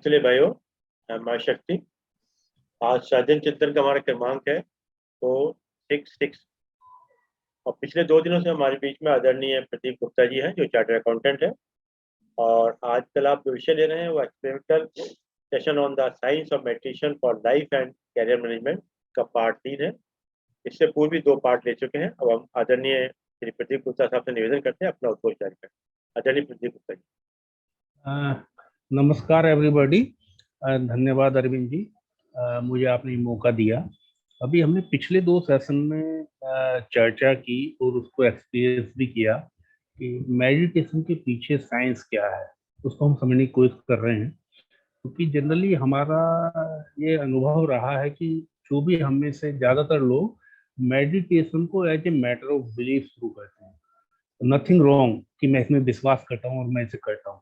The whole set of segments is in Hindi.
चलिए भाइयों, माँ शक्ति। आज साधन चिंतन का हमारा क्रमांक है 466। और पिछले 2 दिनों से हमारे बीच में आदरणीय प्रदीप गुप्ता जी हैं, जो चार्टर्ड अकाउंटेंट है। और आजकल आप जो विषय ले रहे हैं वो experimental session on the science of meditation for life and career management का पार्ट 3 है। इससे पूर्व भी 2 पार्ट ले चुके हैं। अब हम आदरणीय श्री प्रदीप गुप्ता साहब से निवेदन करते हैं अपना उद्बोध जारी करें। आदरणीय प्रदीप गुप्ता जी। नमस्कार एवरीबॉडी। धन्यवाद अरविंद जी, मुझे आपने मौका दिया। अभी हमने पिछले 2 सेशन में चर्चा की और उसको एक्सपीरियंस भी किया कि मेडिटेशन के पीछे साइंस क्या है, उसको हम समझने की कोशिश कर रहे हैं। क्योंकि जनरली हमारा ये अनुभव रहा है कि जो भी हम में से ज़्यादातर लोग मेडिटेशन को as a matter of belief शुरू करते हैं। नथिंग रॉन्ग कि मैं इसमें विश्वास करता हूँ और मैं इसे करता हूँ,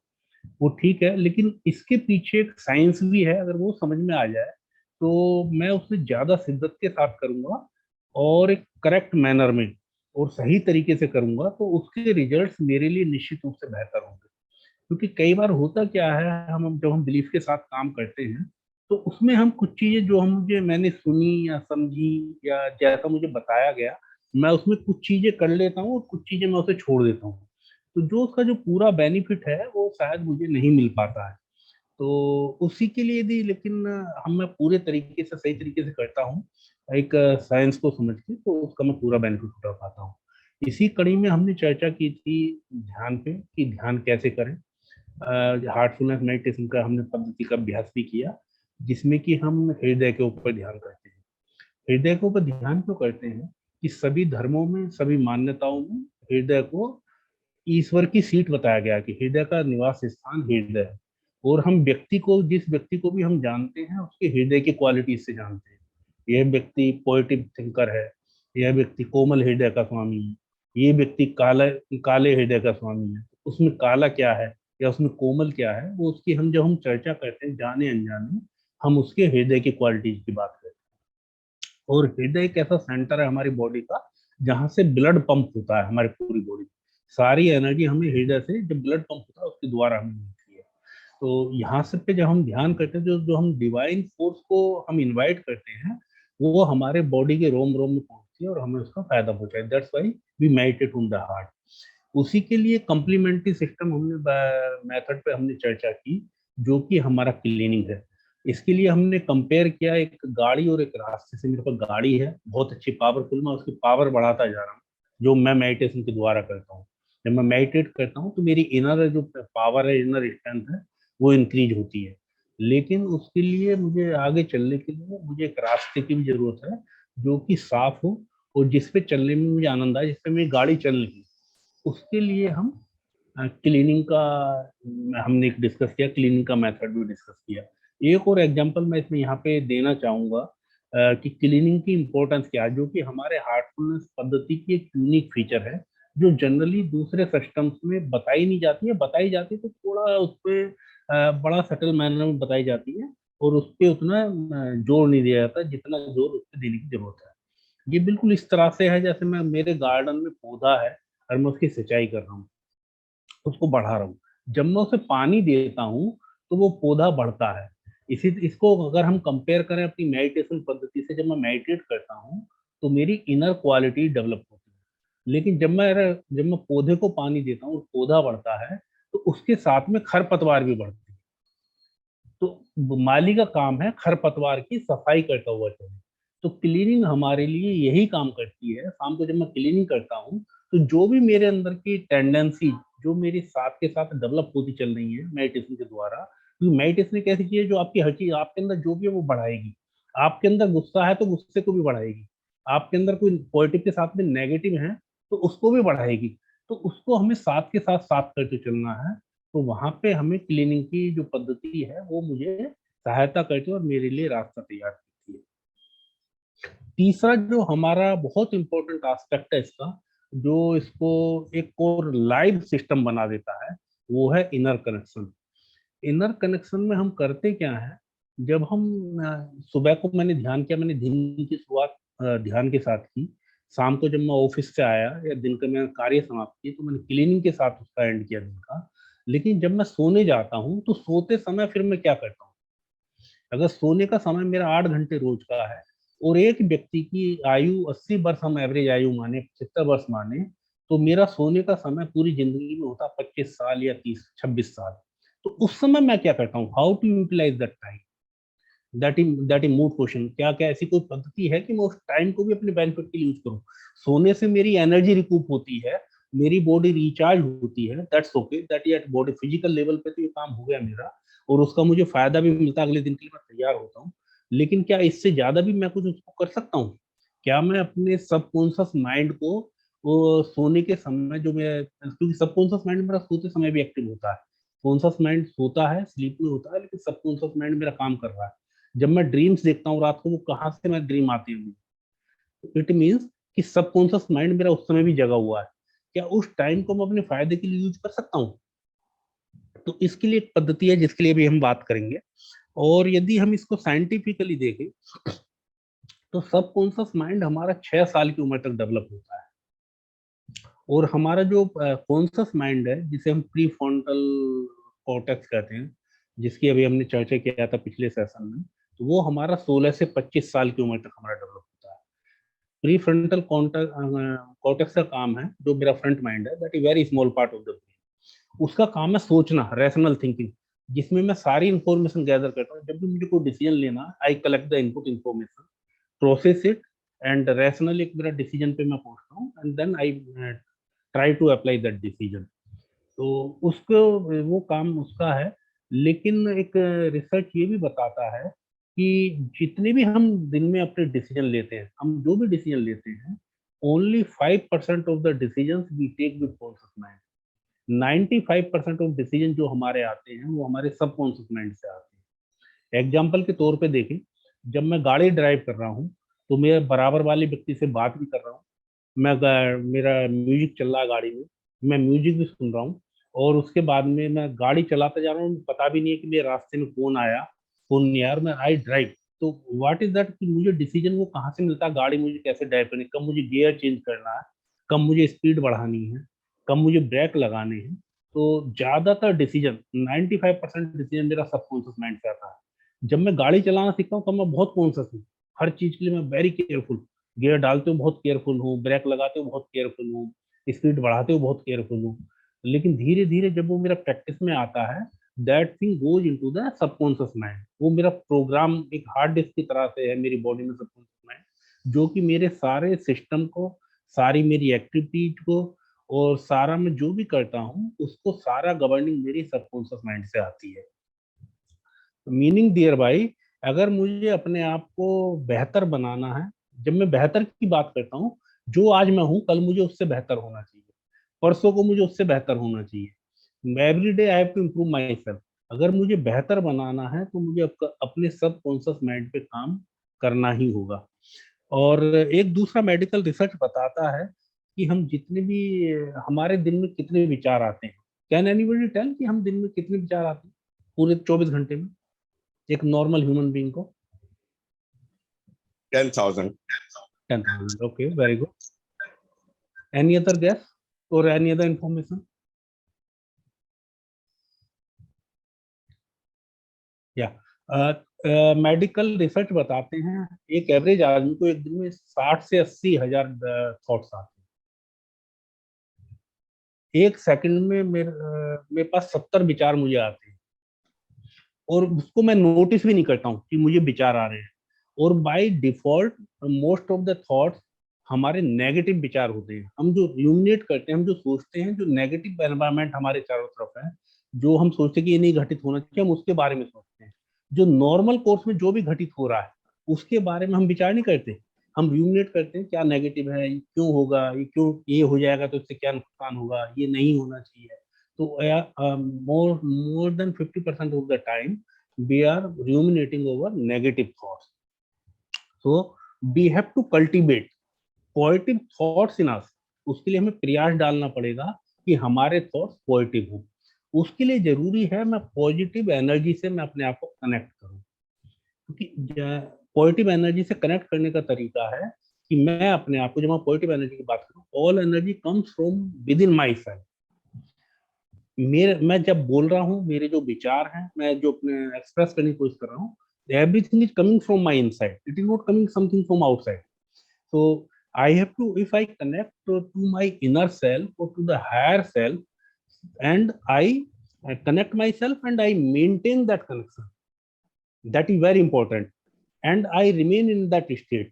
वो ठीक है, लेकिन इसके पीछे एक साइंस भी है। अगर वो समझ में आ जाए तो मैं उसे ज्यादा शिद्दत के साथ करूंगा और एक करेक्ट मैनर में और सही तरीके से करूंगा, तो उसके रिजल्ट्स मेरे लिए निश्चित रूप से बेहतर होंगे। क्योंकि कई बार होता क्या है, हम जब हम बिलीफ के साथ काम करते हैं तो उसमें हम कुछ चीजें जो मैंने सुनी या समझी या जैसा मुझे बताया गया, मैं उसमें कुछ चीजें कर लेता हूँ और कुछ चीजें मैं उसे छोड़ देता हूँ। तो जो उसका जो पूरा बेनिफिट है वो शायद मुझे नहीं मिल पाता है। तो उसी के लिए भी, लेकिन हम मैं पूरे तरीके से सही तरीके से करता हूँ एक साइंस को समझ के, तो उसका मैं पूरा बेनिफिट उठा पाता हूँ। इसी कड़ी में हमने चर्चा की थी ध्यान पे कि ध्यान कैसे करें। हार्टफुलनेस मेडिटेशन का हमने पद्धति का अभ्यास भी किया, जिसमें कि हम हृदय के ऊपर ध्यान करते हैं। हृदय के ऊपर ध्यान क्यों करते हैं कि सभी धर्मों में, सभी मान्यताओं में हृदय को ईश्वर की सीट बताया गया कि हृदय का निवास स्थान हृदय है। और हम व्यक्ति को, जिस व्यक्ति को भी हम जानते हैं, उसके हृदय की क्वालिटी से जानते हैं। यह व्यक्ति पॉजिटिव थिंकर है, यह व्यक्ति कोमल हृदय का स्वामी है, ये व्यक्ति काले हृदय का स्वामी है। उसमें काला क्या है या उसमें कोमल क्या है, वो उसकी जब हम चर्चा करते हैं जाने अनजाने, हम उसके हृदय की क्वालिटीज की बात करते हैं। और हृदय एक ऐसा सेंटर है हमारी बॉडी का जहाँ से ब्लड पंप होता है हमारी पूरी बॉडी। सारी एनर्जी हमें हृदय से, जब ब्लड पंप होता है उसके द्वारा हमें मिलती है। तो यहाँ से पे जब हम ध्यान करते हैं, जो हम डिवाइन फोर्स को हम इनवाइट करते हैं, वो हमारे बॉडी के रोम रोम में पहुंचती है और हमें उसका फायदा पहुंचाए। That's why we meditate on the heart. उसी के लिए कम्प्लीमेंट्री सिस्टम हमने मेथड पे हमने चर्चा की, जो कि हमारा क्लीनिंग है। इसके लिए हमने कंपेयर किया एक गाड़ी और एक रास्ते से। मेरे पास गाड़ी है बहुत अच्छी पावरफुल, मैं उसकी पावर बढ़ाता जा रहा हूँ जो मैं मेडिटेशन के द्वारा करता हूँ। जब मैं मेडिटेट करता हूँ तो मेरी इनर जो पावर है, इनर स्ट्रेंथ है, वो इंक्रीज होती है। लेकिन उसके लिए मुझे आगे चलने के लिए मुझे एक रास्ते की भी जरूरत है जो कि साफ हो और जिसपे चलने में मुझे आनंद आए, जिसपे मेरी गाड़ी चल रही। उसके लिए हम क्लीनिंग का हमने एक डिस्कस किया, क्लीनिंग का मेथड भी डिस्कस किया। एक और एग्जांपल मैं इसमें यहाँ पे देना चाहूंगा कि क्लीनिंग की इम्पोर्टेंस क्या है, जो कि हमारे हार्टफुलनेस पद्धति की एक यूनिक फीचर है, जो जनरली दूसरे सिस्टम्स में बताई नहीं जाती है। बताई जाती है तो थोड़ा उस पर बड़ा सटल मैनर में बताई जाती है और उस पर उतना जोर नहीं दिया जाता जितना जोर उस पर देने की जरूरत है। ये बिल्कुल इस तरह से है जैसे मैं, मेरे गार्डन में पौधा है और मैं उसकी सिंचाई कर रहा हूँ, उसको बढ़ा रहा हूँ। जब मैं उसे पानी देता हूँ तो वो पौधा बढ़ता है। इसको अगर हम कंपेयर करें अपनी मेडिटेशन पद्धति से, जब मैं मेडिटेट करता हूँ तो मेरी इनर क्वालिटी डेवलप होती है। लेकिन जब मैं पौधे को पानी देता हूँ और पौधा बढ़ता है, तो उसके साथ में खरपतवार भी बढ़ती है। तो माली का काम है खरपतवार की सफाई करता हुआ चले। तो क्लीनिंग हमारे लिए यही काम करती है। शाम को जब मैं क्लीनिंग करता हूँ तो जो भी मेरे अंदर की टेंडेंसी, जो मेरी साथ के साथ डेवलप होती चल रही है मेडिटेशन के द्वारा, क्योंकि मेडिटेशन एक ऐसी चीज है जो आपकी हर चीज आपके अंदर जो भी है वो बढ़ाएगी। आपके अंदर गुस्सा है तो गुस्से को भी बढ़ाएगी, आपके अंदर कोई पॉजिटिव के साथ में नेगेटिव है तो उसको भी बढ़ाएगी। तो उसको हमें साथ के साथ साथ करके चलना है। तो वहां पे हमें क्लीनिंग की जो पद्धति है वो मुझे सहायता करती है और मेरे लिए रास्ता तैयार करती है। तीसरा जो हमारा बहुत इंपॉर्टेंट एस्पेक्ट है इसका, जो इसको एक और लाइव सिस्टम बना देता है, वो है इनर कनेक्शन। इनर कनेक्शन में हम करते क्या है, जब हम सुबह को मैंने ध्यान किया, मैंने दिन की शुरुआत ध्यान के साथ की। शाम को जब मैं ऑफिस से आया या दिन का मैं कार्य समाप्त किया तो मैंने क्लीनिंग के साथ उसका एंड किया दिन का। लेकिन जब मैं सोने जाता हूँ तो सोते समय फिर मैं क्या करता हूँ, अगर सोने का समय मेरा 8 घंटे रोज का है और एक व्यक्ति की आयु 80 वर्ष, हम एवरेज आयु माने, 75 वर्ष माने, तो मेरा सोने का समय पूरी जिंदगी में होता 25 साल या 30-26 साल। तो उस समय मैं क्या करता हूँ, how to utilise that time, that is moot question. क्या क्या ऐसी कोई पद्धति है कि मैं उस टाइम को भी अपने बेनिफिट के लिए यूज करूँ? सोने से मेरी एनर्जी रिकूप होती है, मेरी बॉडी रिचार्ज होती है, दैट्स ओके, दैट ये बॉडी फिजिकल लेवल पे तो ये काम हो गया मेरा, और उसका मुझे फायदा भी मिलता है, अगले दिन के लिए मैं तैयार होता हूँ। लेकिन क्या इससे ज्यादा भी मैं कुछ उसको कर सकता हूँ? क्या मैं अपने सबकॉन्शियस माइंड को वो सोने के समय जो मैं, क्योंकि सबकॉन्शियस माइंड मेरा सोते समय भी एक्टिव होता है, कॉन्शियस माइंड सोता है, स्लीप में होता है, लेकिन सबकॉन्शियस माइंड मेरा काम कर रहा है। जब मैं ड्रीम्स देखता हूँ रात को, वो कहाँ से मैं ड्रीम आती है, इट मीन्स कि सबकॉन्शियस माइंड मेरा उस समय भी जगा हुआ है। क्या उस टाइम को मैं अपने फायदे के लिए यूज कर सकता हूँ? तो इसके लिए एक पद्धति है जिसके लिए भी हम बात करेंगे। और यदि हम इसको साइंटिफिकली देखें तो सबकॉन्शियस माइंड हमारा 6 साल की उम्र तक डेवलप होता है, और हमारा जो कॉन्शियस माइंड है, जिसे हम प्री फ्रंटल कॉर्टेक्स कहते हैं, जिसकी अभी हमने चर्चा किया था पिछले सेशन में, तो वो हमारा 16 से 25 साल की उम्र तक हमारा डेवलप होता है। प्री फ्रंटल कॉर्टेक्स का काम है, जो मेरा फ्रंट माइंड है, that is very small part of the brain, उसका काम है सोचना, रैशनल थिंकिंग, जिसमें मैं सारी इंफॉर्मेशन गैदर करता हूँ। जब भी मुझे कोई डिसीजन लेना, I collect the input information, process it, and rational एक मेरा डिसीजन पे मैं पहुंचता हूँ, and then I try to apply that decision. तो उसको, वो काम उसका है। लेकिन एक रिसर्च ये भी बताता है कि जितने भी हम दिन में अपने डिसीजन लेते हैं, हम जो भी डिसीजन लेते हैं, only 5% of the decision we take with conscious mind. 95% of decision जो हमारे आते हैं वो हमारे सबकॉन्शियस माइंड से आते हैं। एग्जाम्पल के तौर पे देखें, जब मैं गाड़ी ड्राइव कर रहा हूँ, तो मैं बराबर वाले व्यक्ति से बात भी कर रहा हूँ, मेरा म्यूजिक चल रहा है गाड़ी में, मैं म्यूजिक भी सुन रहा हूँ, और उसके बाद में मैं गाड़ी चलाते जा रहा हूँ, पता भी नहीं है कि मेरे रास्ते में कौन आया कौन नहीं आया, और मैं आई ड्राइव। तो व्हाट इज दैट, कि मुझे डिसीजन वो कहाँ से मिलता है, गाड़ी मुझे कैसे ड्राइव करनी, कब मुझे गियर चेंज करना है, कब मुझे स्पीड बढ़ानी है, कब मुझे ब्रेक लगाने हैं। तो ज्यादातर डिसीजन, 95% डिसीजन मेरा सबकॉन्शियस माइंड से आता है। जब मैं गाड़ी चलाना सीखता हूँ तब मैं बहुत कॉन्शियस हूँ, हर चीज के लिए मैं वेरी केयरफुल, गियर डालते हुए बहुत केयरफुल हूँ, ब्रेक लगाते हुए बहुत केयरफुल हूँ, स्पीड बढ़ाते हुए बहुत केयरफुल हूँ। लेकिन धीरे धीरे जब वो मेरा प्रैक्टिस में आता है, that thing goes into the subconscious mind. वो मेरा प्रोग्राम एक हार्ड डिस्क की तरह से है मेरी बॉडी में, सबकॉन्शियस माइंड, जो कि मेरे सारे सिस्टम को, सारी मेरी एक्टिविटीज को, और सारा मैं जो भी करता हूँ उसको, सारा गवर्निंग मेरी सबकॉन्शियस माइंड से आती है। मीनिंग डियर भाई, अगर मुझे अपने आप को बेहतर बनाना है, जब मैं बेहतर की बात करता हूँ, जो आज मैं हूँ कल मुझे उससे बेहतर होना चाहिए, परसों को मुझे उससे बेहतर होना चाहिए। Every day I have to improve my self. अगर मुझे बेहतर बनाना है तो मुझे अपने सब कॉन्शियस माइंड पे काम करना ही होगा। और एक दूसरा मेडिकल रिसर्च बताता है कि हम जितने भी, हमारे दिन में कितने विचार आते हैं, कैन एनीबॉडी टेल कि हम दिन में कितने विचार आते हैं पूरे 24 घंटे में, एक नॉर्मल ह्यूमन बीइंग को? 10,000. 10,000। Okay, very good. Any other guess और एनी अदर इंफॉर्मेशन? या मेडिकल रिसर्च बताते हैं एक एवरेज आदमी को एक दिन में 60 से 80 हजार थॉट्स आते हैं। एक सेकंड में मेरे पास 70 विचार मुझे आते हैं, और उसको मैं नोटिस भी नहीं करता हूँ कि मुझे विचार आ रहे हैं। और by default most of the thoughts हमारे नेगेटिव विचार होते हैं। हम जो र्यूमिनेट करते हैं, हम जो सोचते हैं, जो नेगेटिव एनवायरनमेंट हमारे चारों तरफ है, जो हम सोचते हैं कि ये नहीं घटित होना चाहिए, हम उसके बारे में सोचते हैं। जो नॉर्मल कोर्स में जो भी घटित हो रहा है उसके बारे में हम विचार नहीं करते, हम र्यूमिनेट करते हैं क्या नेगेटिव है, ये क्यों होगा, ये क्यों, ये हो जाएगा तो इससे क्या नुकसान होगा, ये नहीं होना चाहिए। तो more than 50% of the time we are ruminating over negative thoughts. So we have to cultivate positive thoughts in us. उसके लिए हमें प्रयास डालना पड़ेगा कि हमारे थॉट्स पॉजिटिव हो। उसके लिए जरूरी है मैं पॉजिटिव एनर्जी से मैं अपने आप को कनेक्ट करूं, क्योंकि पॉजिटिव एनर्जी से कनेक्ट करने का तरीका है कि मैं अपने आप को, जब मैं पॉजिटिव एनर्जी की बात करूं, all energy comes from with in my self. मैं जब बोल रहा हूँ, मेरे जो विचार हैं, मैं जो अपने एक्सप्रेस करने की कोशिश कर रहा हूँ, Everything is coming from my inside. It is not coming something from outside. So I have to, if I connect to my inner self or to the higher self, and I connect myself and I maintain that connection. That is very important. And I remain in that state.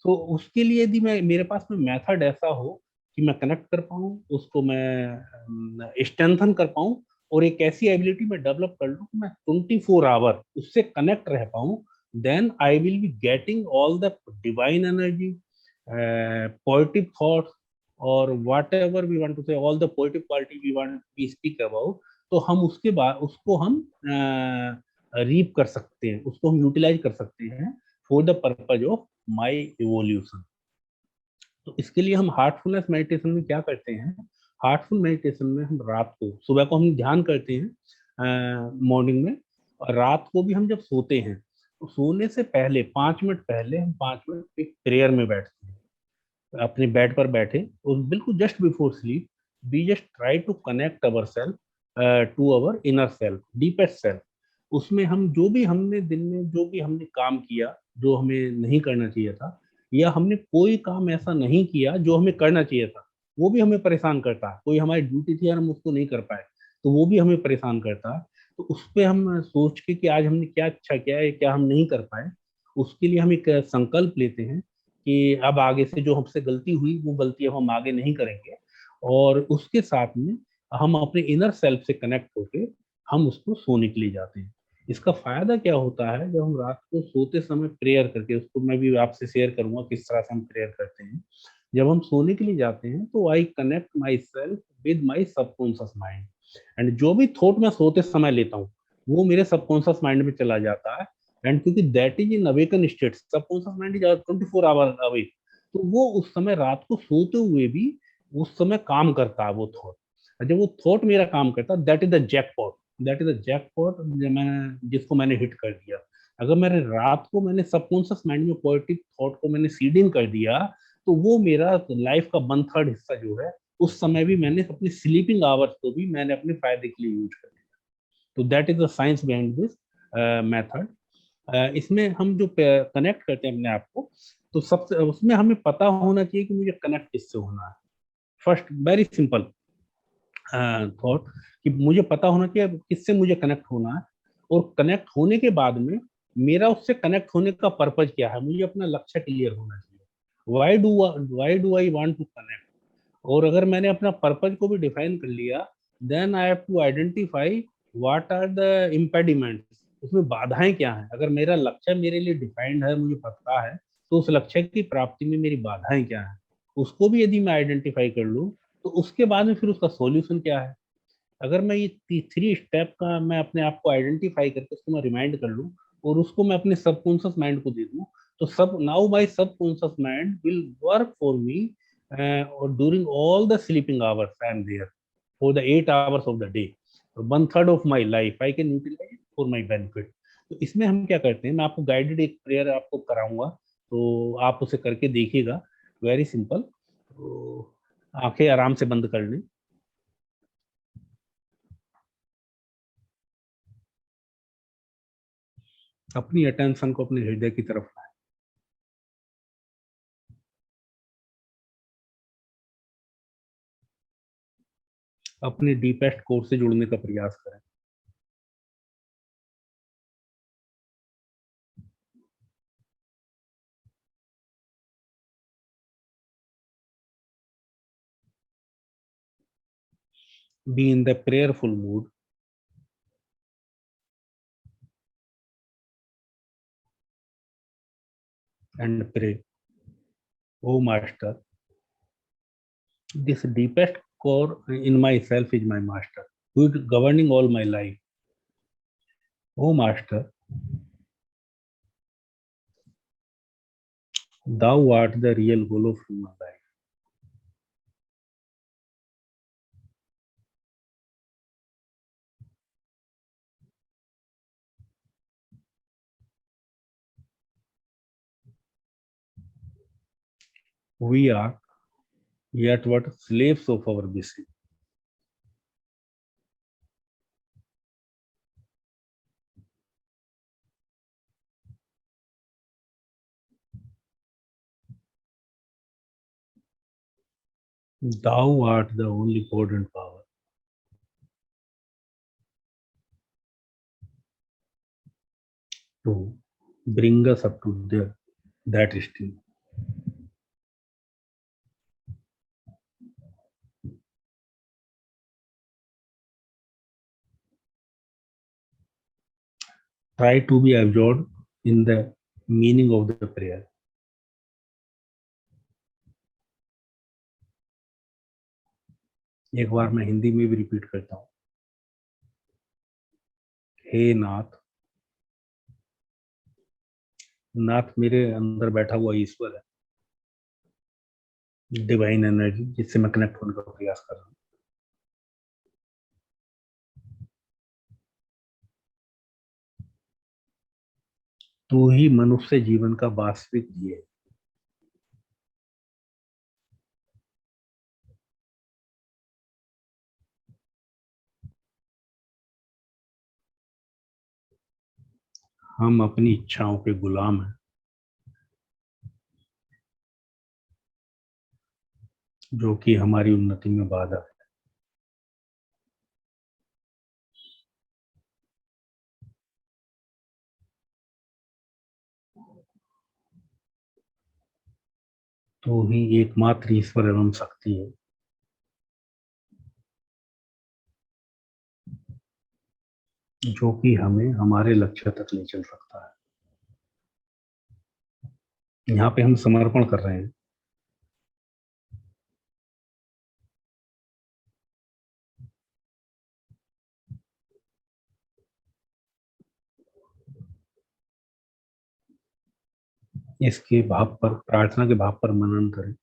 So उसके लिए यदि मैं मेरे पास में मेथड ऐसा हो कि मैं कनेक्ट कर पाऊँ, उसको मैं स्ट्रेंथन कर पाऊँ, और एक ऐसी एबिलिटी में डेवलप कर लूँ कि मैं 24 आवर उससे कनेक्ट रह पाऊँ, then I will be getting all the divine energy, positive thoughts, और whatever we want to say, all the positive quality we speak about, तो हम उसके बाद उसको हम रीप कर सकते हैं, उसको हम यूटिलाइज कर सकते हैं for the purpose of my evolution. तो इसके लिए हम हार्टफुलनेस मेडिटेशन में क्या करते हैं, हार्टफुल मेडिटेशन में हम रात को, सुबह को हम ध्यान करते हैं मॉर्निंग में, और रात को भी हम जब सोते हैं तो सोने से पहले 5 मिनट पहले हम 5 मिनट एक प्रेयर में बैठते हैं, अपने बेड पर बैठे और बिल्कुल just before sleep we just try to connect our self to our inner self, deepest self. उसमें हम जो भी हमने दिन में जो भी हमने काम किया जो हमें नहीं करना चाहिए था, या हमने कोई काम ऐसा नहीं किया जो हमें करना चाहिए था, वो भी हमें परेशान करता है। कोई हमारी ड्यूटी थी और हम उसको नहीं कर पाए तो वो भी हमें परेशान करता है। तो उस पर हम सोच के कि आज हमने क्या अच्छा किया है, क्या हम नहीं कर पाए, उसके लिए हम एक संकल्प लेते हैं कि अब आगे से जो हमसे गलती हुई वो गलती अब हम आगे नहीं करेंगे, और उसके साथ में हम अपने इनर सेल्फ से कनेक्ट होके हम उसको सोने के लिए जाते हैं। इसका फायदा क्या होता है, जब हम रात को सोते समय प्रेयर करके, उसको मैं भी आपसे शेयर करूंगा किस तरह से हम प्रेयर करते हैं। जब हम सोने के लिए जाते हैं तो I connect my self with my subconscious mind, and जो भी थॉट मैं सोते समय लेता हूँ वो मेरे सबकॉन्शियस माइंड में चला जाता है। एंड क्योंकि that is in awaken state, subconscious mind is 24 hour awake, तो वो उस समय रात को सोते हुए भी उस समय काम करता है वो थॉट। जब वो थॉट मेरा काम करता है, that is the jackpot, that is the jackpot मैंने जिसको मैंने हिट कर दिया। अगर मैंने रात को मैंने सबकॉन्शियस माइंड में पॉजिटिव थॉट को मैंने सीडिंग कर दिया, तो वो मेरा लाइफ का 1/3 हिस्सा जो है उस समय भी मैंने अपनी स्लीपिंग आवर्स को भी मैंने अपने फायदे के लिए यूज कर लिया। तो that is the science behind this method. इसमें हम जो कनेक्ट करते हैं अपने आप को, तो सबसे उसमें हमें पता होना चाहिए कि मुझे कनेक्ट किससे होना है। फर्स्ट वेरी सिंपल थॉट कि मुझे पता होना चाहिए किससे मुझे कनेक्ट होना है, और कनेक्ट होने के बाद में मेरा उससे कनेक्ट होने का पर्पज क्या है, मुझे अपना लक्ष्य क्लियर होना चाहिए। Why do I want to connect. और अगर मैंने अपना पर्पज को भी डिफाइन कर लिया, then I have to identify what are the impediments, उसमें बाधाएं क्या हैं। अगर मेरा लक्ष्य मेरे लिए डिफाइंड है, मुझे पता है, तो उस लक्ष्य की प्राप्ति में मेरी बाधाएं क्या हैं, उसको भी यदि मैं आइडेंटिफाई कर लूँ, तो उसके बाद में फिर उसका सॉल्यूशन क्या है। अगर मैं ये 3 स्टेप का मैं अपने आप को आइडेंटिफाई करके उसको मैं रिमाइंड कर लूँ और उसको मैं अपने सबकॉन्शियस माइंड को दे दूँ, तो सब now my subconscious mind will work for me और during all the sleeping hours I am there for the 8 hours of the day, 1/3 of my life I can utilise for my benefit. तो इसमें हम क्या करते हैं, मैं आपको गाइडेड एक प्रेयर आपको कराऊंगा, तो आप उसे करके देखिएगा। Very simple. तो आंखें आराम से बंद कर लें। अपनी अटेंशन को अपने हृदय की तरफ लाएं। अपने डीपेस्ट कोर से जुड़ने का प्रयास करें। Be in the prayerful mood and pray, O master, this deepest core in myself is my master, who is governing all my life. O master, thou art the real goal of human life. We are yet what slaves of our wishes. Thou art the only potent power. To bring us up to that state. Try to be absorbed in the meaning of the prayer. एक बार मैं हिंदी में भी रिपीट करता हूँ. हे नाथ. नाथ मेरे अंदर बैठा हुआ ईश्वर है, डिवाइन एनर्जी, जिससे मैं कनेक्ट होने का प्रयास कर रहा हूँ. तू ही मनुष्य जीवन का वास्तविक ध्येय है. हम अपनी इच्छाओं के गुलाम हैं, जो कि हमारी उन्नति में बाधा है. तो ही एकमात्र ईश्वर एवं शक्ति है, जो कि हमें हमारे लक्ष्य तक ले चल सकता है. यहाँ पे हम समर्पण कर रहे हैं. इसके भाव पर, प्रार्थना के भाव पर मनन करें.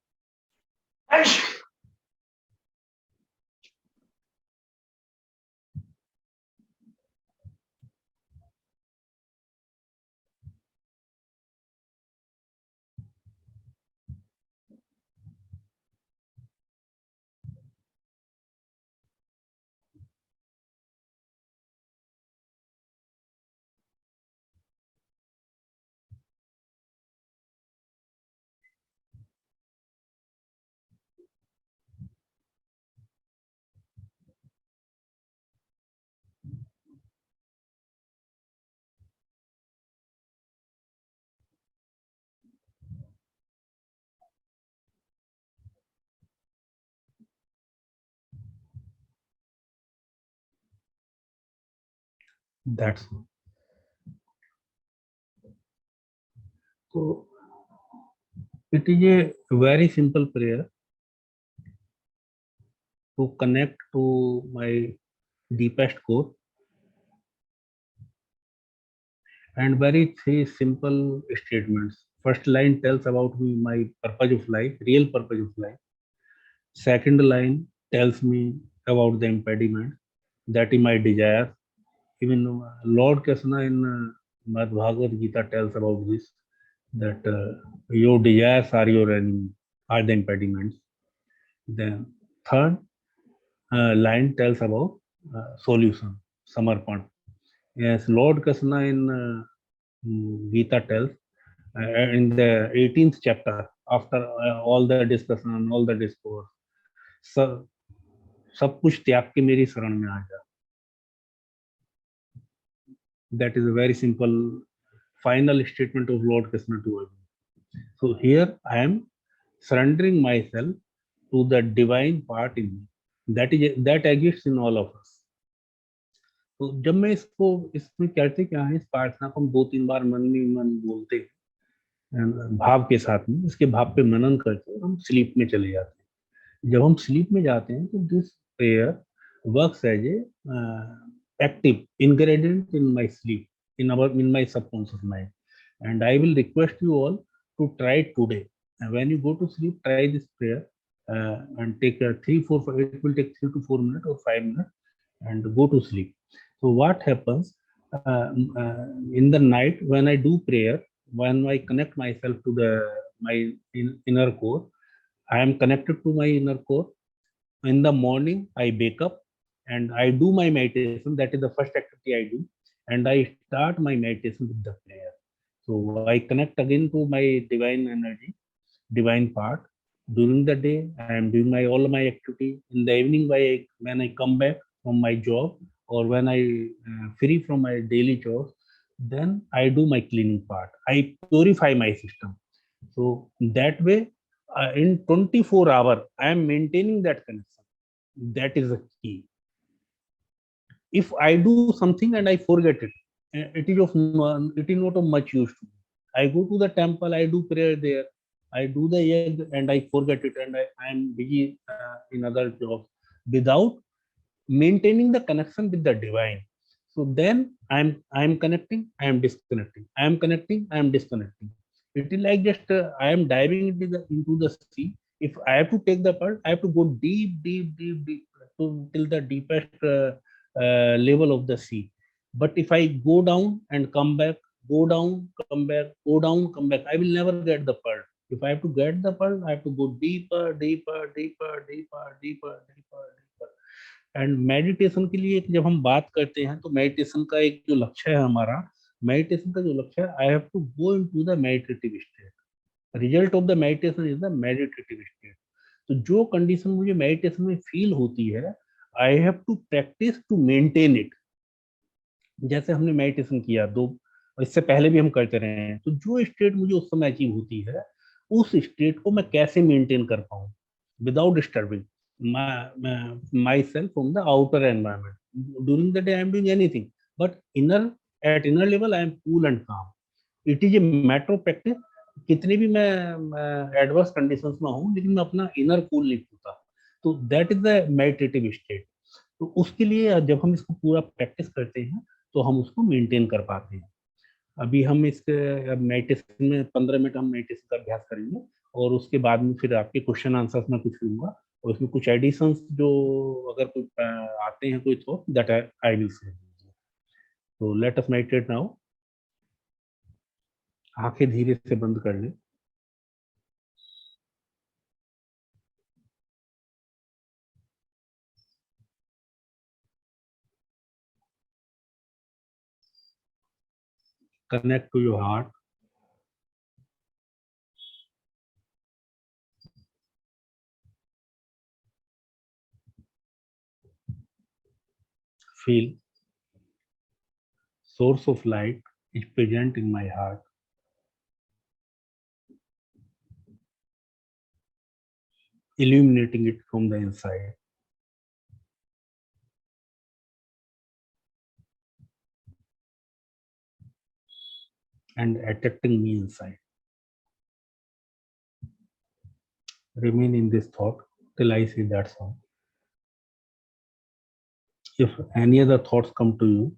That's all. So it is a very simple prayer to connect to my deepest core, and very three simple statements. First line tells about me, my purpose of life, real purpose of life. Second line tells me about the impediment, that is my desire. Even Lord Krishna in Mad Bhagavad Gita tells about this, that your desires are your enemy, are the impediments. The third line tells about solution, samarpan. Yes, Lord Krishna in Gita tells in the 18th chapter, after all the discussion and all the discourse, सब कुछ त्याग के मेरी शरण में आ जा. That is a very simple final statement of Lord Krishna to Arjuna. So here I am surrendering myself to the divine part in me, that exists in all of us. तो जब मैं इसमें कहते क्या है, इस प्रार्थना को हम 2-3 बार मन में मन बोलते हैं भाव के साथ में, इसके भाव पे मनन करते हैं, हम स्लीप में चले जाते हैं. जब हम स्लीप में जाते हैं तो this prayer works as a active ingredient in my sleep, in my subconscious mind. And I will request you all to try it today. And when you go to sleep, try this prayer and take 3-4, it will take 3 to 4 minutes or 5 minutes, and go to sleep. So what happens in the night when I do prayer, when I connect myself to my inner core, I am connected to my inner core. In the morning I wake up and I do my meditation. That is the first activity I do, and I start my meditation with the prayer. So I connect again to my divine energy, divine part, During the day, I am doing all my activity. In the evening, when I come back from my job or when I free from my daily chores, then I do my cleaning part. I purify my system. So that way, in 24 hours, I am maintaining that connection. That is the key. If I do something and I forget it, it is not of much use to me. I go to the temple, I do prayer there, I do the yajna and I forget it, and I am busy in other jobs without maintaining the connection with the divine. So then I'm connecting, I am disconnecting, I am connecting, I am disconnecting. It is like just I am diving into the sea. If I have to take the part, I have to go deep till the deepest level of the sea. But if I go down and come back, go down, come back, go down, come back, I will never get the pearl. If I have to get the pearl, I have to go deeper. And meditation के लिए जब हम बात करते हैं तो मेडिटेशन का एक जो लक्ष्य है हमारा, मेडिटेशन का जो लक्ष्य है, I have to go into the meditative state. Result of the meditation is the meditative state. तो जो कंडीशन मुझे मेडिटेशन में फील होती है, I have to practise to maintain it. जैसे हमने मेडिटेशन किया दो, इससे पहले भी हम करते रहे हैं, तो जो स्टेट मुझे उस समय अचीव होती है, उस स्टेट को मैं कैसे मेंटेन कर पाऊँ without disturbing myself from the outer environment. During the day I am doing anything, but at inner level I am cool and calm. It is a matter of practice. कितने भी मैं एडवर्स कंडीशंस में हूँ, लेकिन मैं अपना इनर कूल नहीं होता. तो that is the meditative state. तो उसके लिए जब हम इसको पूरा प्रैक्टिस करते हैं तो हम उसको मेंटेन कर पाते हैं. अभी हम इसके मेडिटेशन में 15 मिनट हम मेडिटेशन का अभ्यास करेंगे, और उसके बाद में फिर आपके क्वेश्चन आंसर्स में कुछ लूंगा, और उसमें कुछ एडिशंस जो अगर कोई आते हैं कोई thought that I will say. तो लेट अस मेडिटेट नाउ. आंखें धीरे से बंद कर लें. Connect to your heart. Feel source of light is present in my heart. Illuminating it from the inside. And attracting me inside. Remain in this thought till I say that sound. If any other thoughts come to you,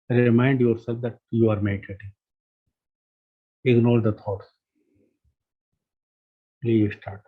remind yourself that you are meditating. Ignore the thoughts. Please start.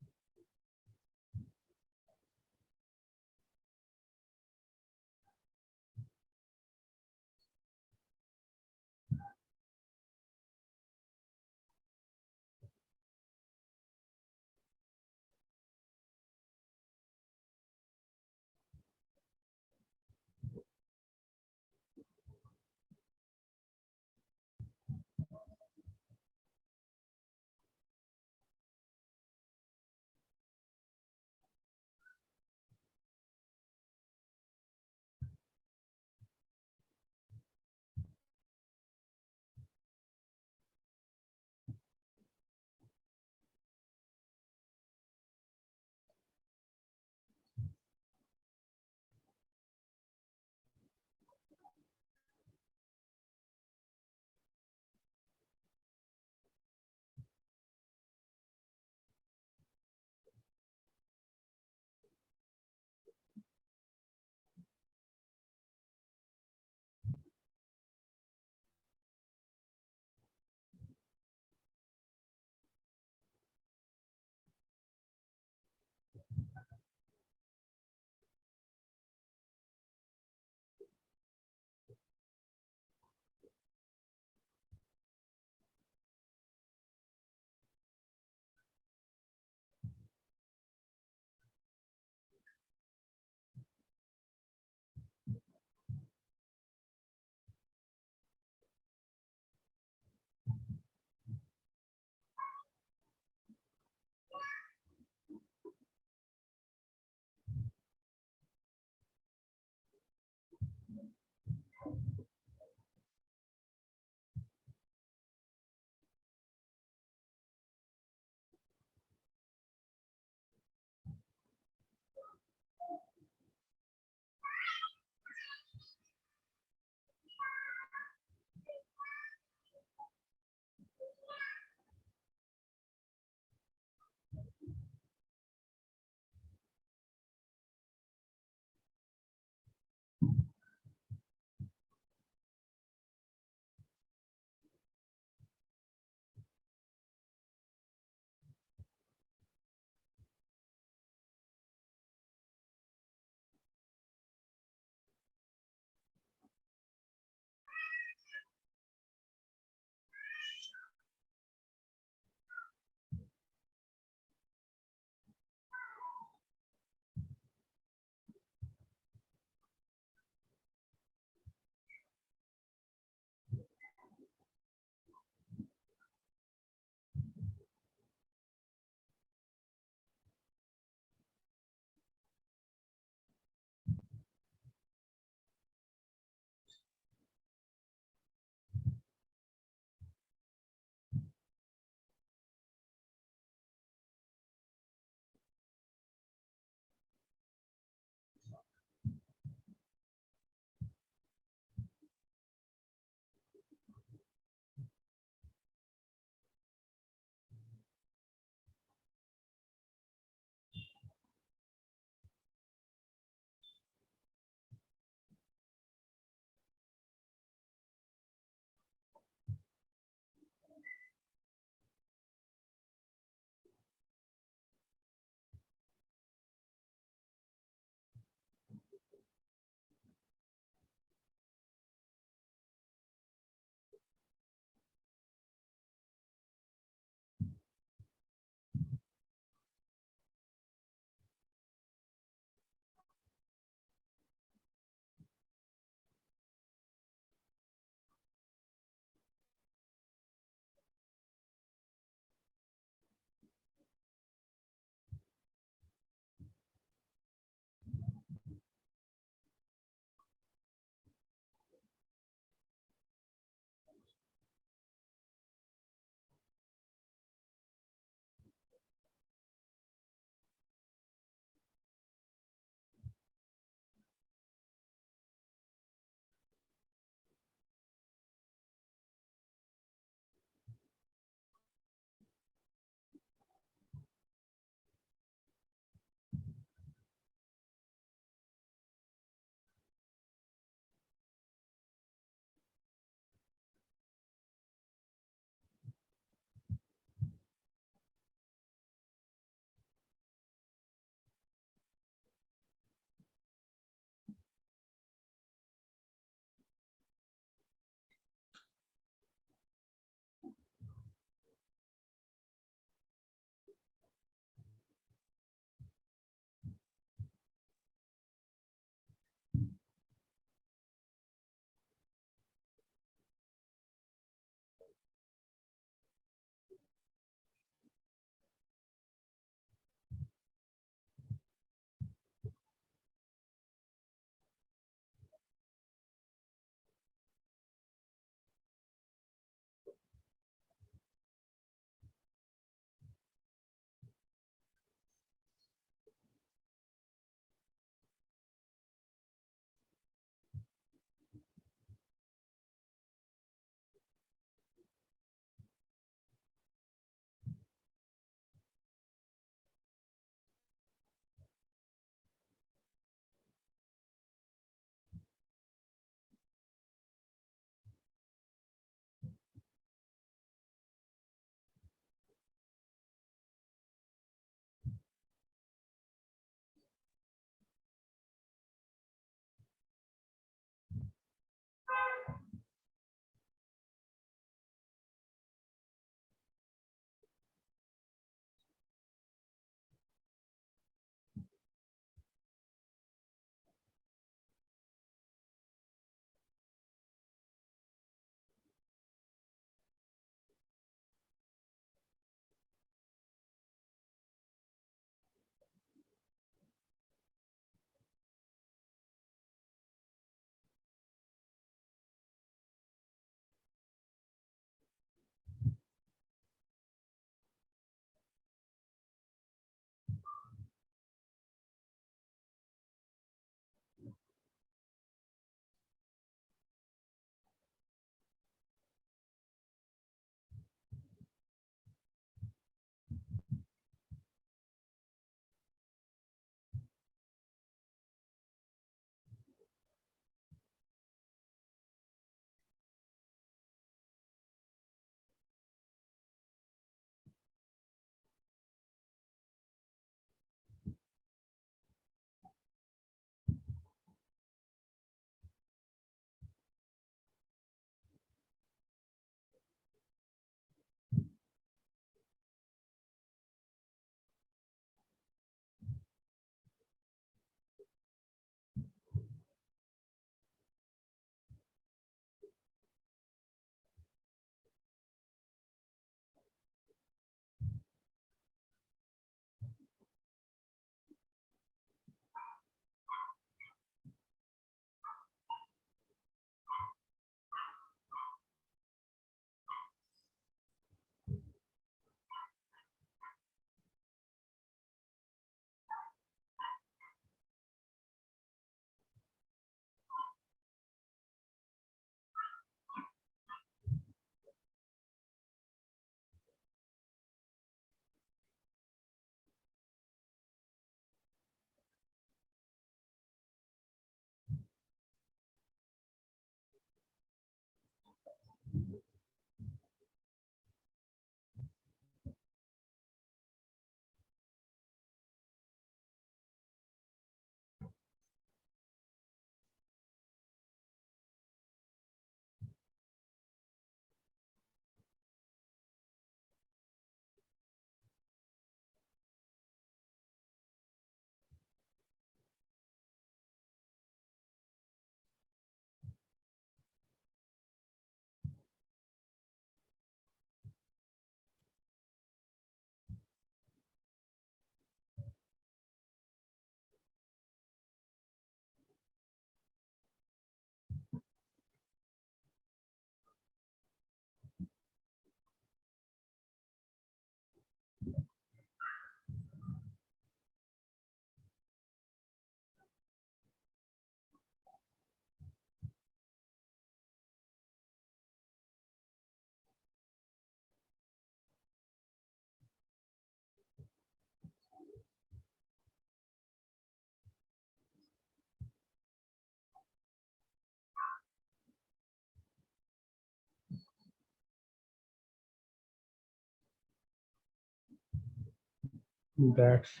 That's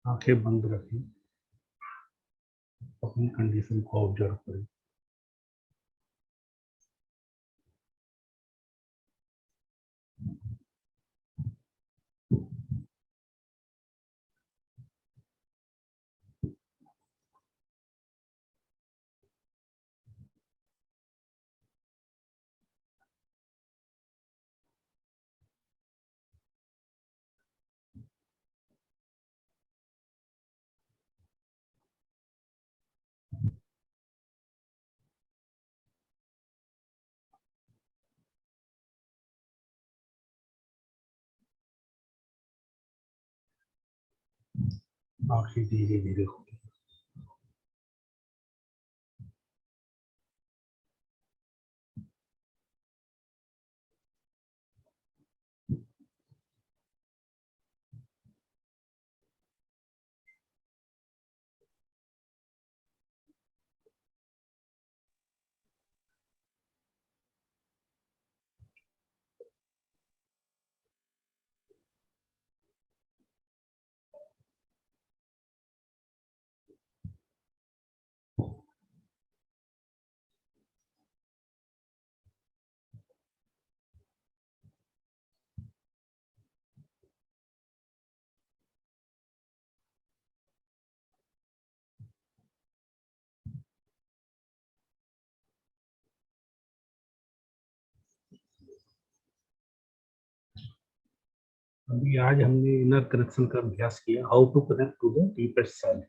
आंखें बंद रखें, अपनी कंडीशन को ऑब्जर्व करें। आंखें धीरे धीरे खोलें। अभी आज हमने इनर कनेक्शन का अभ्यास किया, how to connect to the deepest self.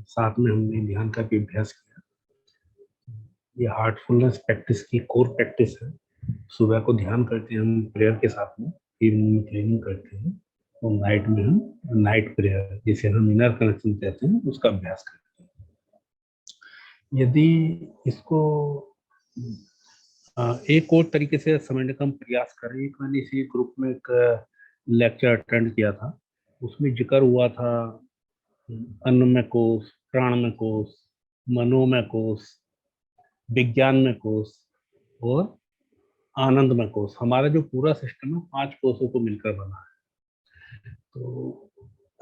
साथ में हमने ध्यान का भी अभ्यास किया। ये हार्टफुलनेस प्रैक्टिस की कोर प्रैक्टिस है। सुबह को ध्यान करते हैं हम प्रेयर के साथ में, इवनिंग में क्लीनिंग करते हैं, और नाइट में हम नाइट प्रेयर, जिसे हम इनर कनेक्शन कहते हैं, उसका अभ्यास करते हैं। यदि इसको एक और तरीके से समझने का हम प्रयास करें, एक मैंने इसी ग्रुप में एक लेक्चर अटेंड किया था, उसमें जिक्र हुआ था अन्नमय कोश, प्राणमय कोश, मनोमय कोश, विज्ञानमय कोश और आनंदमय कोश। हमारा जो पूरा सिस्टम है 5 कोषों को मिलकर बना है। तो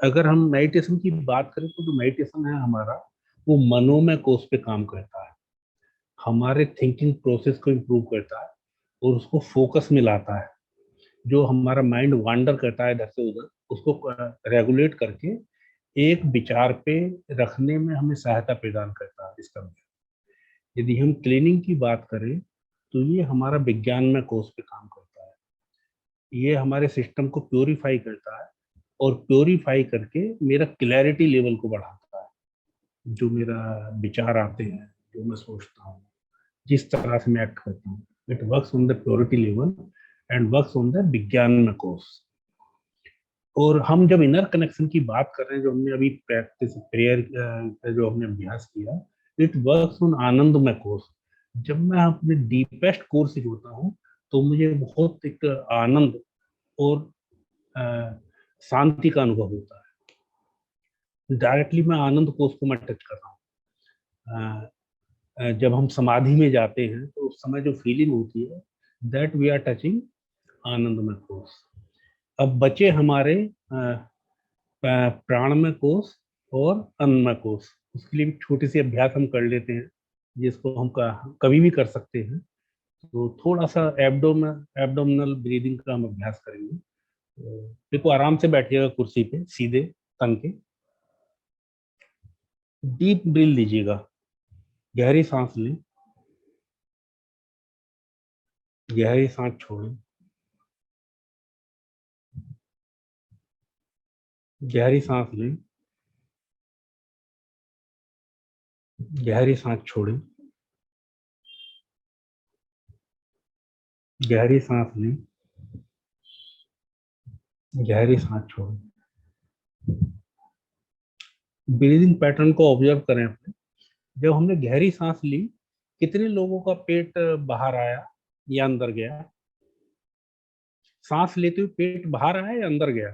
अगर हम मेडिटेशन की बात करें तो जो मेडिटेशन है हमारा, वो मनोमय कोष पे काम करता है, हमारे थिंकिंग प्रोसेस को इम्प्रूव करता है और उसको फोकस में लाता है। जो हमारा माइंड वांडर करता है इधर से उधर, उसको रेगुलेट करके एक विचार पे रखने में हमें सहायता प्रदान करता है इसका। यदि हम क्लीनिंग की बात करें तो ये हमारा विज्ञान में कोर्स पे काम करता है। ये हमारे सिस्टम को प्योरीफाई करता है और प्योरीफाई करके मेरा क्लैरिटी लेवल को बढ़ाता है। जो मेरा विचार आते हैं, जो मैं सोचता हूँ, जिस तरह से मैं एक्ट करता हूँ, it works on the purity level and works on the विज्ञान में कोर्स। और हम जब इनर कनेक्शन की बात कर रहे हैं, जो हमने अभी प्रैक्टिस प्रेयर जो हमने अभ्यास किया, इट वर्क्स ऑन आनंदमय कोर्स। जब मैं अपने डीपेस्ट कोर्स से जुड़ता हूँ तो मुझे बहुत एक आनंद और शांति का अनुभव होता है। डायरेक्टली मैं आनंद कोर्स को मैं टच कर रहा हूँ। जब हम समाधि में जाते हैं तो उस समय जो फीलिंग होती है, दैट वी आर टचिंग आनंदमय कोर्स। अब बचे हमारे प्राणमय कोष और अन्नमय कोष। उसके लिए भी छोटी सी अभ्यास हम कर लेते हैं, जिसको हम कभी भी कर सकते हैं। तो थोड़ा सा एब्डोमिनल ब्रीदिंग का हम अभ्यास करेंगे। तो देखो, आराम से बैठिएगा कुर्सी पे, सीधे तन के। डीप ब्रीथ लीजिएगा, गहरी सांस लें, गहरी सांस छोड़ें, गहरी सांस लें, गहरी सांस छोड़ें, गहरी सांस लें, गहरी सांस छोड़ें। ब्रीदिंग पैटर्न को ऑब्जर्व करें अपने। जब हमने गहरी सांस ली, कितने लोगों का पेट बाहर आया या अंदर गया? सांस लेते हुए पेट बाहर आया या अंदर गया?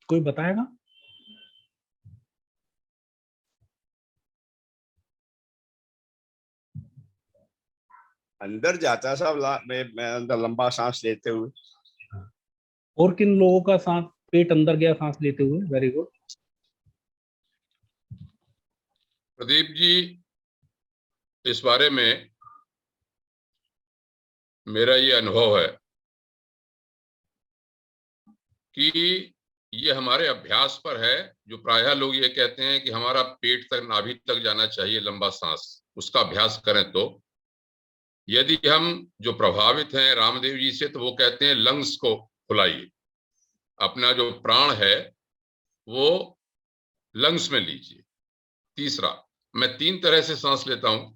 कोई बताएगा? अंदर जाता सब मैं अंदर लंबा सांस लेते हुए। और किन लोगों का सांस पेट अंदर गया सांस लेते हुए? Very good. प्रदीप जी, इस बारे में मेरा ये अनुभव है कि ये हमारे अभ्यास पर है। जो प्रायः लोग ये कहते हैं कि हमारा पेट तक, नाभि तक जाना चाहिए लंबा सांस, उसका अभ्यास करें तो यदि हम जो प्रभावित हैं रामदेव जी से, तो वो कहते हैं लंग्स को फुलाइए, अपना जो प्राण है वो लंग्स में लीजिए। तीसरा, मैं 3 तरह से सांस लेता हूं।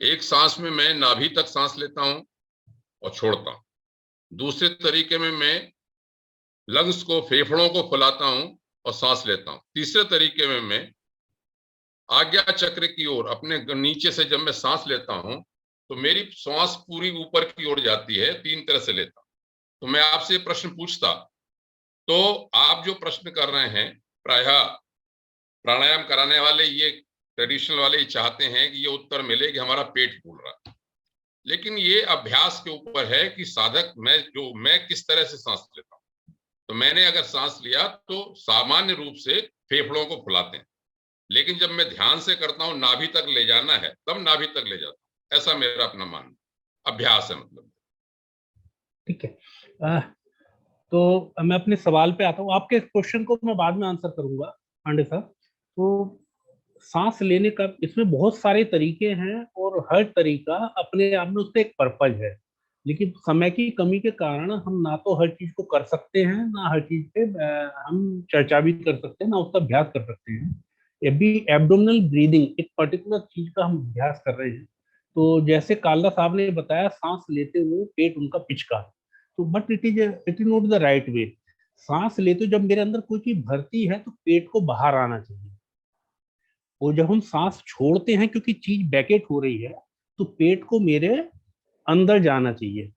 एक सांस में मैं नाभि तक सांस लेता हूं और छोड़ता हूं। दूसरे तरीके में मैं लंग्स को, फेफड़ों को फुलाता हूं और सांस लेता हूं। तीसरे तरीके में मैं आज्ञा चक्र की ओर, अपने नीचे से जब मैं सांस लेता हूं तो मेरी श्वास पूरी ऊपर की ओर जाती है। 3 तरह से लेता हूं। तो मैं आपसे प्रश्न पूछता, तो आप जो प्रश्न कर रहे हैं, प्रायः प्राणायाम कराने वाले, ये ट्रेडिशनल वाले ही चाहते हैं कि ये उत्तर मिले कि हमारा पेट फूल रहा है। लेकिन ये अभ्यास के ऊपर है कि साधक मैं किस तरह से सांस लेता हूं। तो मैंने अगर सांस लिया तो सामान्य रूप से फेफड़ों को फुलाते हैं, लेकिन जब मैं ध्यान से करता हूं नाभि तक ले जाना है, तब नाभि तक ले जाता हूं। ऐसा मेरा अपना मानना, अभ्यास है मतलब। ठीक है। तो मैं अपने सवाल पे आता हूँ। आपके क्वेश्चन को मैं बाद में आंसर करूंगा पांडे साहब। तो सांस लेने का इसमें बहुत सारे तरीके हैं और हर तरीका अपने आप में उसका एक पर्पज है, लेकिन समय की कमी के कारण हम ना तो हर चीज को कर सकते हैं, ना हर चीज पे हम चर्चा भी कर सकते हैं, ना उसका अभ्यास कर सकते हैं। अभी एब्डोमिनल ब्रीदिंग एक पर्टिकुलर चीज का हम अभ्यास कर रहे हैं। तो जैसे काला साहब ने बताया सांस लेते हुए पेट उनका पिचका, तो but it is not the right way. सांस लेते जब मेरे अंदर कोई चीज भरती है तो पेट को बाहर आना चाहिए, और जब हम सांस छोड़ते हैं क्योंकि चीज बैकेट हो रही है तो पेट को मेरे अंदर जाना चाहिए।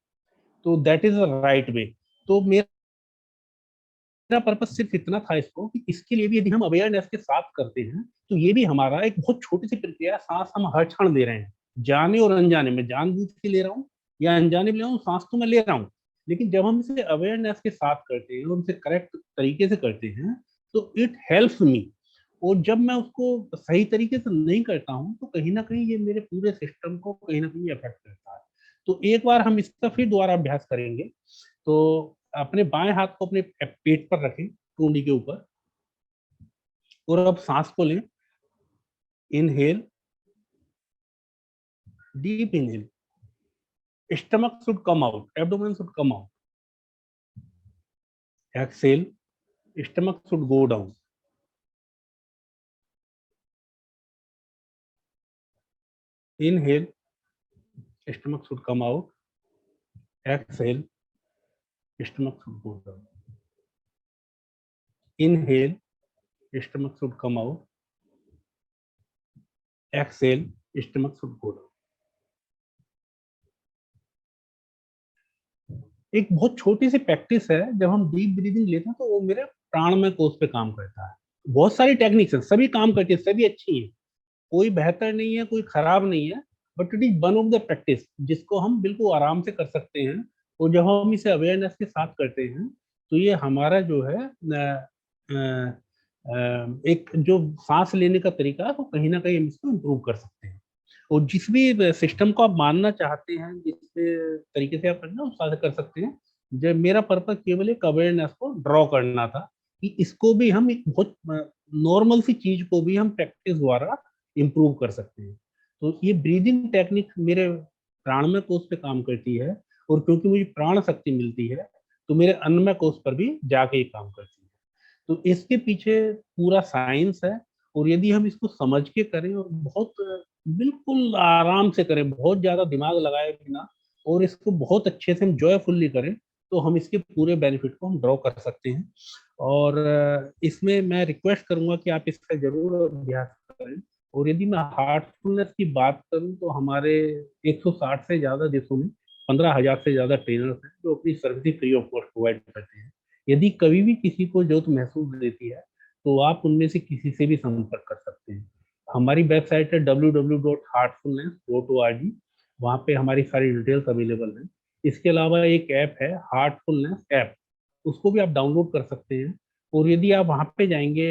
तो that is the right way. तो मेरा पर्पस सिर्फ इतना था इसको कि इसके लिए भी यदि हम अवेयरनेस के साथ करते हैं तो ये भी हमारा एक बहुत छोटी सी प्रक्रिया, सांस हम हर क्षण ले रहे हैं, जाने और अनजाने में, जानबूझ के ले रहा हूँ या अनजाने में ले रहा हूँ, सांस तो मैं ले रहा हूँ। लेकिन जब हम इसे अवेयरनेस के साथ करते हैं और उसे करेक्ट तरीके से करते हैं तो इट हेल्प्स मी। और जब मैं उसको सही तरीके से नहीं करता हूँ तो कहीं ना कहीं ये मेरे पूरे सिस्टम को कहीं ना कहीं अफेक्ट करता है। तो एक बार हम इसका फिर दोबारा अभ्यास करेंगे। तो अपने बाएं हाथ को अपने पेट पर रखें, टूंडी के ऊपर, और अब सांस को लें। Inhale, deep inhale, stomach should come out, abdomen should come out. Exhale, stomach should go down. Inhale, stomach should come out. Exhale, stomach should go down. Inhale, stomach should come out. Exhale, stomach should go down. एक बहुत छोटी सी प्रैक्टिस है, जब हम डीप ब्रीदिंग लेते हैं तो वो मेरे प्राणमय कोष पे काम करता है। बहुत सारी टेक्निक्स हैं, सभी काम करती है, सभी अच्छी हैं, कोई बेहतर नहीं है, कोई खराब नहीं है, but it is one of the practice जिसको हम बिल्कुल आराम से कर सकते हैं। और जब हम इसे अवेयरनेस के साथ करते हैं तो ये हमारा जो है एक जो सांस लेने का तरीका है, तो कहीं ना कहीं हम इसको इम्प्रूव कर सकते हैं। और जिस भी सिस्टम को आप मानना चाहते हैं, जिस तरीके से आप करना उस तरह कर सकते हैं। जब मेरा पर्पज केवल एक अवेयरनेस को ड्रॉ करना था कि इसको भी हम एक बहुत नॉर्मल सी चीज को भी हम प्रैक्टिस द्वारा इम्प्रूव कर सकते हैं। तो ये ब्रीदिंग टेक्निक मेरे प्राणमय कोष पे काम करती है, और क्योंकि मुझे प्राण शक्ति मिलती है तो मेरे अन्नमय कोष पर भी जाके ये काम करती है। तो इसके पीछे पूरा साइंस है, और यदि हम इसको समझ के करें और बहुत बिल्कुल आराम से करें, बहुत ज्यादा दिमाग लगाए बिना, और इसको बहुत अच्छे से हम जॉयफुल्ली करें, तो हम इसके पूरे बेनिफिट को हम ड्रॉ कर सकते हैं। और इसमें मैं रिक्वेस्ट करूंगा कि आप इसका जरूर अभ्यास करें। और यदि मैं हार्टफुलनेस की बात करूं तो हमारे 160 से ज्यादा देशों में 15,000 से ज्यादा ट्रेनर्स हैं जो अपनी service free of cost provide करते हैं। यदि कभी भी किसी को जरूरत महसूस देती है तो आप उनमें से किसी से भी संपर्क कर सकते हैं। हमारी वेबसाइट है www.heartfulness.org। वहाँ पे हमारी सारी डिटेल्स अवेलेबल हैं। इसके अलावा एक ऐप है, हार्टफुलनेस ऐप, उसको भी आप डाउनलोड कर सकते हैं। और यदि आप वहाँ पे जाएंगे,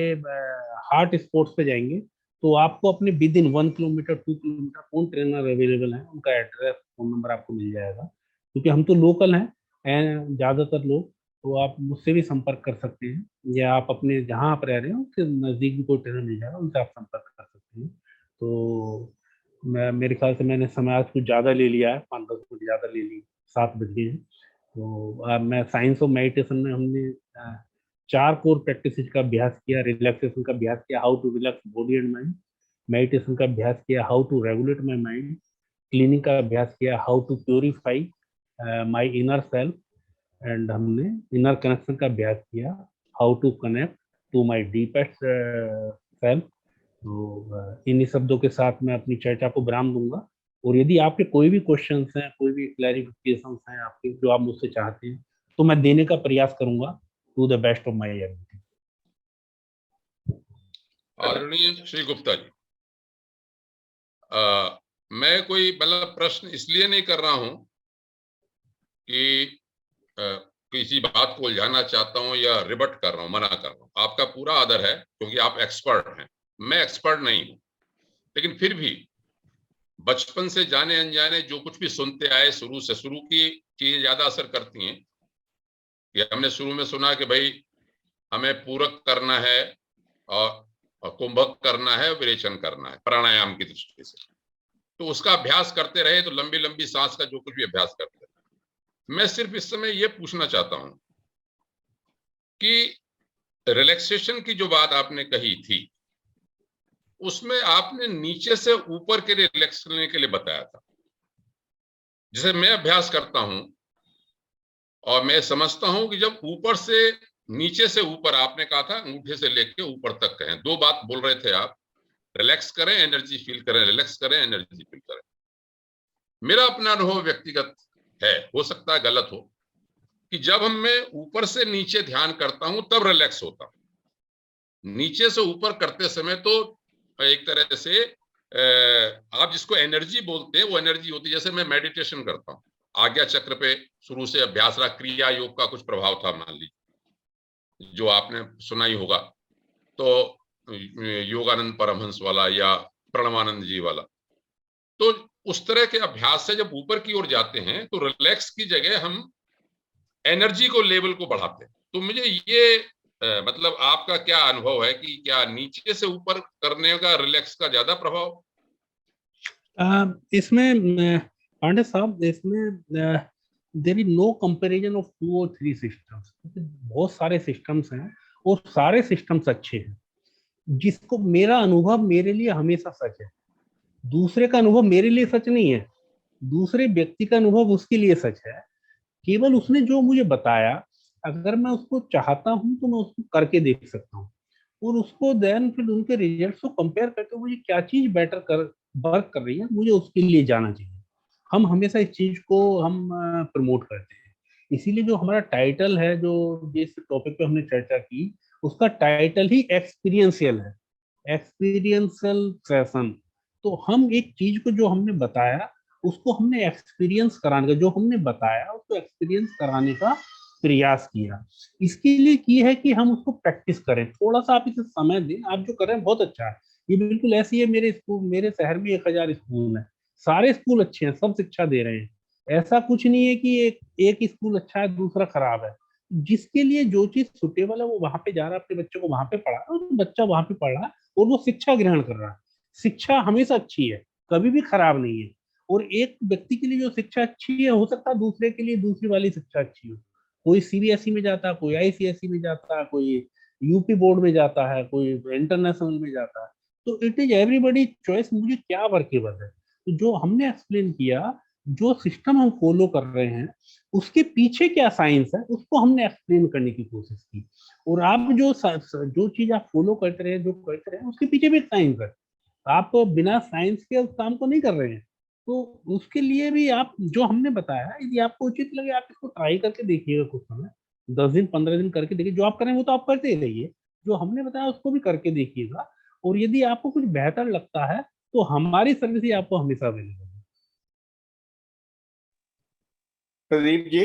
हार्ट स्पोर्ट्स पे जाएंगे, तो आपको अपने विद इन 1 किलोमीटर 2 किलोमीटर कौन ट्रेनर अवेलेबल है, उनका एड्रेस फोन नंबर आपको मिल जाएगा। क्योंकि हम तो लोकल हैं एंड ज़्यादातर लोग, तो आप मुझसे भी संपर्क कर सकते हैं, या आप अपने जहाँ आप रह रहे हो उसके नज़दीक भी कोई ट्रेनर मिल जाएगा, उनसे आप संपर्क कर सकते हैं। तो मैं, मेरे ख्याल से मैंने समय आज कुछ ज़्यादा ले लिया है, 5-10 मिनट ज़्यादा ले ली, 7 बज गए हैं। तो मैं साइंस ऑफ मेडिटेशन में हमने 4 कोर प्रैक्टिस का अभ्यास किया, रिलैक्सेशन का अभ्यास किया, how to relax body and mind, meditation का अभ्यास किया, how to regulate my mind, cleaning का अभ्यास किया, how to purify my inner self, and हमने इनर कनेक्शन का अभ्यास किया, how to connect to my deepest self. तो इन्हीं शब्दों के साथ मैं अपनी चर्चा को विराम दूंगा। और यदि आपके कोई भी क्वेश्चंस हैं, कोई भी क्लैरिफिकेशंस हैं आपके, जो आप मुझसे चाहते हैं, तो मैं देने का प्रयास करूंगा to the best of my ability. आदरणीय श्री गुप्ता जी, मैं कोई मतलब प्रश्न इसलिए नहीं कर रहा हूं कि किसी बात को उलझाना चाहता हूं या रिबट कर रहा हूं, मना कर रहा हूं। आपका पूरा आदर है, क्योंकि आप एक्सपर्ट हैं, मैं एक्सपर्ट नहीं हूं। लेकिन फिर भी बचपन से जाने अनजाने जो कुछ भी सुनते आए, शुरू से शुरू की चीजें ज्यादा असर करती हैं। कि हमने शुरू में सुना कि भाई हमें पूरक करना है और कुंभक करना है, विरेचन करना है प्राणायाम की दृष्टि से। तो उसका अभ्यास करते रहे, तो लंबी लंबी सांस का जो कुछ भी अभ्यास करते रहे। मैं सिर्फ इस समय यह पूछना चाहता हूं कि रिलैक्सेशन की जो बात आपने कही थी, उसमें आपने नीचे से ऊपर के लिए रिलैक्स करने के लिए बताया था। जैसे मैं अभ्यास करता हूं और मैं समझता हूं कि जब ऊपर से नीचे से ऊपर, आपने कहा था अंगूठे से लेके ऊपर तक कहें, 2 बात बोल रहे थे आप, रिलैक्स करें, एनर्जी फील करें, रिलैक्स करें, एनर्जी फील करें। मेरा अपना अनुभव व्यक्तिगत है, हो सकता है गलत हो, कि जब मैं ऊपर से नीचे ध्यान करता हूं तब रिलैक्स होता हूं। नीचे से ऊपर करते समय तो एक तरह से आप जिसको एनर्जी बोलते हैं वो एनर्जी होती है। जैसे मैं मेडिटेशन करता हूं, आज्ञा चक्र पे शुरू से अभ्यास रहा, क्रिया योग का कुछ प्रभाव था मान लीजिए, जो आपने सुना ही होगा, तो योगानंद परमहंस वाला या प्रणवानंद जी वाला। तो उस तरह के अभ्यास से जब ऊपर की ओर जाते हैं तो रिलैक्स की जगह हम एनर्जी को, लेवल को बढ़ाते हैं। तो मुझे ये मतलब आपका क्या अनुभव है कि क्या नीचे से ऊपर करने का रिलैक्स का ज्यादा प्रभाव? इसमें पांडे साहब, इसमें there is no comparison of 2 और 3 सिस्टम्स। बहुत सारे सिस्टम्स हैं और सारे सिस्टम्स अच्छे हैं। जिसको मेरा अनुभव मेरे लिए हमेशा सच है, दूसरे का अनुभव मेरे लिए सच नहीं है, दूसरे व्यक्ति का अनुभव उसके लिए सच है। केवल उसने जो मुझे बताया, अगर मैं उसको चाहता हूं तो मैं उसको करके देख सकता हूँ, और उसको देन फिर उनके रिजल्ट्स को कंपेयर करके मुझे क्या चीज बेटर कर वर्क कर रही है, मुझे उसके लिए जाना चाहिए। हम हमेशा इस चीज को हम प्रमोट करते हैं। इसीलिए जो हमारा टाइटल है, जो जिस टॉपिक पे हमने चर्चा की, उसका टाइटल ही एक्सपीरियंशियल है, एक्सपीरियंशियल सेशन। तो हम एक चीज को जो हमने बताया उसको हमने एक्सपीरियंस कराने का, जो हमने बताया उसको एक्सपीरियंस कराने का प्रयास किया। इसके लिए की है कि हम उसको प्रैक्टिस करें, थोड़ा सा आप इसे समय दें। आप जो कर रहे हैं बहुत अच्छा है, ये बिल्कुल ऐसी है। मेरे स्कूल, मेरे शहर में 1000 स्कूल हैं, सारे स्कूल अच्छे हैं, सब शिक्षा दे रहे हैं। ऐसा कुछ नहीं है कि एक स्कूल अच्छा है दूसरा खराब है। जिसके लिए जो चीज सुटेबल है वो वहां पे जा रहा है, अपने बच्चों को वहां पे पढ़ा रहा है, और बच्चा वहां पे पढ़ रहा है और वो शिक्षा ग्रहण कर रहा है। शिक्षा हमेशा अच्छी है, कभी भी खराब नहीं है। और एक व्यक्ति के लिए जो शिक्षा अच्छी है, हो सकता है दूसरे के लिए दूसरी वाली शिक्षा अच्छी हो। कोई सीबीएसई में जाता है, कोई आईसीएसई में जाता है, कोई यूपी बोर्ड में जाता है, कोई इंटरनेशनल में जाता है। तो इट इज एवरीबडी चॉइस, मुझे क्या वर्केबल है। तो जो हमने एक्सप्लेन किया, जो सिस्टम हम फॉलो कर रहे हैं, उसके पीछे क्या साइंस है, उसको हमने एक्सप्लेन करने की कोशिश की। और आप जो चीज आप फॉलो करते रहे, जो करते रहे, उसके पीछे भी एक साइंस है। आप बिना साइंस के उस काम को नहीं कर रहे हैं। तो उसके लिए भी आप, जो हमने बताया, यदि आपको उचित लगे आप इसको ट्राई करके देखिएगा कुछ समय, 10 दिन 15 दिन करके देखिए। जो आप करें वो तो आप करते ही रहिए, जो हमने बताया उसको भी करके देखिएगा। और यदि आपको कुछ बेहतर लगता है तो हमारी सर्विस ही आपको हमेशा अवेलेबल है। Pradeep ji,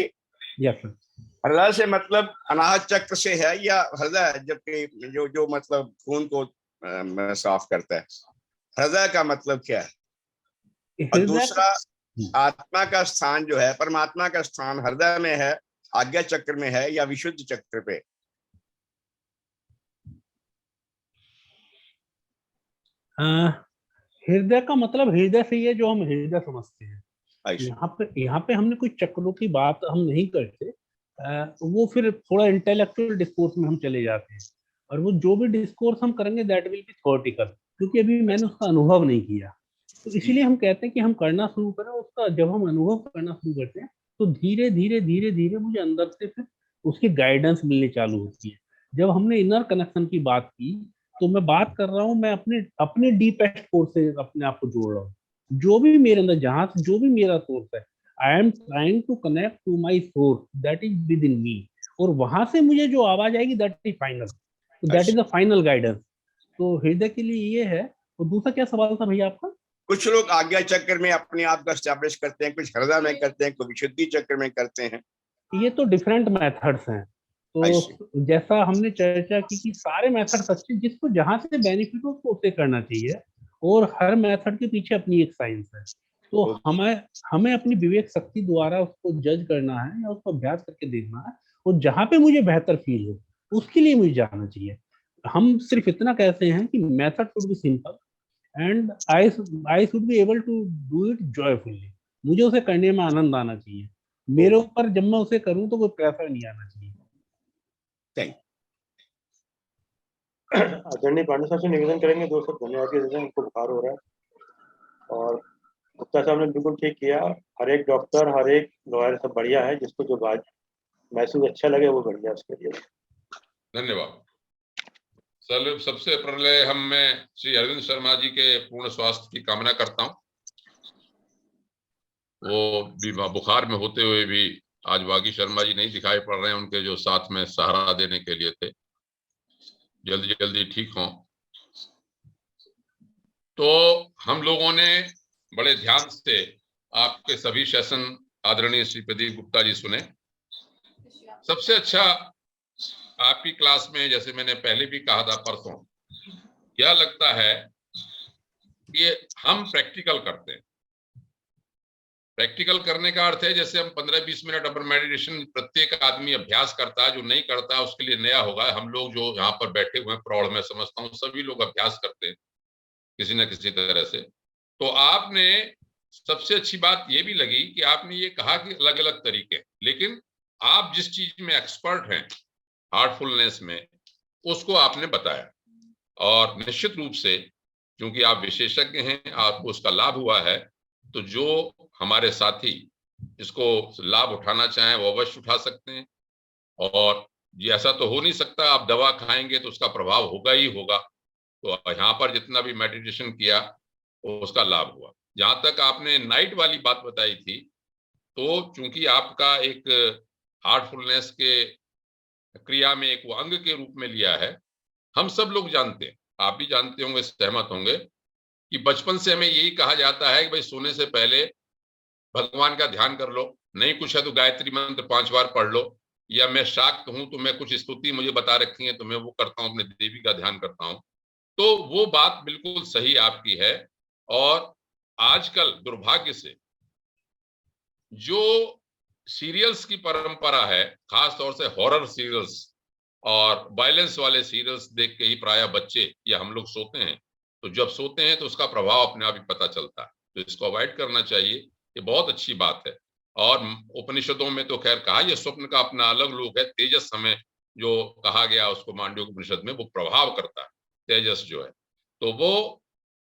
yes sir. हृदय से मतलब अनाहत चक्र से है या हृदय जबकि जो जो मतलब खून को साफ करता है, हृदय का मतलब क्या है? और दूसरा, आत्मा का स्थान जो है, परमात्मा का स्थान हृदय में है, आज्ञा चक्र में है या विशुद्ध चक्र पे? हृदय का मतलब हृदय से ही है जो हम हृदय समझते हैं। ऐसा यहाँ पे हमने कोई चक्रों की बात हम नहीं करते। वो फिर थोड़ा इंटेलेक्चुअल डिस्कोर्स में हम चले जाते हैं, और वो जो भी डिस्कोर्स हम करेंगे दैट विल बी थ्योरेटिकल, क्योंकि अभी मैंने उसका अनुभव नहीं किया। तो इसीलिए हम कहते हैं कि हम करना शुरू करें, उसका जब हम अनुभव करना शुरू करते हैं तो धीरे धीरे धीरे धीरे मुझे अंदर से फिर उसकी गाइडेंस मिलनी चालू होती है। जब हमने इनर कनेक्शन की बात की, तो मैं बात कर रहा हूँ, मैं अपने अपने डीपेस्ट कोर से अपने आप को जोड़ रहा हूँ। जो भी मेरे अंदर, जहां से जो भी मेरा सोर्स है, I am trying to connect to my source that is within me, और वहां से मुझे जो आवाज आएगी दैट इज फाइनल, तो that is the final guidance. तो हृदय के लिए ये है। और दूसरा क्या सवाल था भैया आपका? कुछ लोग आज्ञा चक्र में अपने आप को एस्टैब्लिश करते हैं, कुछ हृदय में करते हैं, कुछ विशुद्धि चक्र में करते हैं। ये तो डिफरेंट मेथड्स हैं। तो जैसा हमने चर्चा की कि सारे मेथड्स अच्छे, जिसको जहां से बेनिफिट हो उसको उसे करना चाहिए, और हर मेथड के पीछे अपनी एक साइंस है। तो हमें अपनी विवेक शक्ति द्वारा उसको जज करना है या उसको अभ्यास करके देखना है, और जहां पे मुझे बेहतर फील हो उसके लिए मुझे जाना चाहिए। हम सिर्फ इतना कहते हैं कि method should be simple and I should be able to do it joyfully. मुझे उसे करने में आनंद आना चाहिए। मेरे ऊपर जब मैं उसे करूं तो कोई प्रेशर नहीं आना चाहिए। आदरणीय पांडे साहब से निवेदन करेंगे, दो सब धन्यवाद के देते हैं, उनको बुखार हो रहा है। और गुप्ता साहब ने बिल्कुल ठीक किया। हर एक डॉक्टर, हर एक लॉयर सब बढ़िया है, जिसको जो बात महसूस अच्छा लगे वो बढ़िया उसके लिए। धन्यवाद। सबसे पहले मैं श्री अरविंद शर्मा जी के पूर्ण स्वास्थ्य की कामना करता हूं। वो भी बुखार में होते हुए भी आज बागी शर्मा जी नहीं दिखाई पड़ रहे हैं, उनके जो साथ में सहारा देने के लिए थे, जल्दी जल्दी ठीक हों। तो हम लोगों ने बड़े ध्यान से आपके सभी सेशन आदरणीय श्री प्रदीप गुप्ता जी सुने। सबसे अच्छा आपकी क्लास में, जैसे मैंने पहले भी कहा था परसों, क्या लगता है कि हम प्रैक्टिकल करते हैं। प्रैक्टिकल करने का अर्थ है जैसे हम 15-20 मिनट अपर मेडिटेशन प्रत्येक आदमी अभ्यास करता है, जो नहीं करता है उसके लिए नया होगा। हम लोग जो यहाँ पर बैठे हुए हैं प्रौढ़ में समझता हूँ सभी लोग अभ्यास करते हैं किसी न किसी तरह से। तो आपने सबसे अच्छी बात ये भी लगी कि आपने ये कहा कि अलग अलग तरीके, लेकिन आप जिस चीज में एक्सपर्ट हैं हार्टफुलनेस में, उसको आपने बताया। और निश्चित रूप से क्योंकि आप विशेषज्ञ हैं, आपको उसका लाभ हुआ है, तो जो हमारे साथी इसको लाभ उठाना चाहें वो अवश्य उठा सकते हैं। और ये ऐसा तो हो नहीं सकता आप दवा खाएंगे तो उसका प्रभाव होगा ही होगा। तो यहाँ पर जितना भी मेडिटेशन किया उसका लाभ हुआ। जहां तक आपने नाइट वाली बात बताई थी, तो चूंकि आपका एक हार्टफुलनेस के क्रिया में एक वो अंग के रूप में लिया है, हम सब लोग जानते हैं, आप भी जानते होंगे, सहमत होंगे कि बचपन से हमें यही कहा जाता है कि भाई सोने से पहले भगवान का ध्यान कर लो, नहीं कुछ है तो गायत्री मंत्र 5 बार पढ़ लो, या मैं शाक्त हूं तो मैं कुछ स्तुति मुझे बता रखी है तो मैं वो करता हूं, अपने देवी का ध्यान करता हूं। तो वो बात बिल्कुल सही आपकी है। और आजकल दुर्भाग्य से जो सीरियल्स की परंपरा है, खास तौर से हॉरर सीरियल्स और वायलेंस वाले सीरियल्स देख के ही प्राय बच्चे या हम लोग सोते हैं। तो जब सोते हैं तो उसका प्रभाव अपने आप ही पता चलता है, तो इसको अवॉइड करना चाहिए। ये बहुत अच्छी बात है। और उपनिषदों में तो खैर कहा, यह स्वप्न का अपना अलग लोक है। तेजस समय जो कहा गया उसको मांडव्य उपनिषद में, वो प्रभाव करता है तेजस जो है। तो वो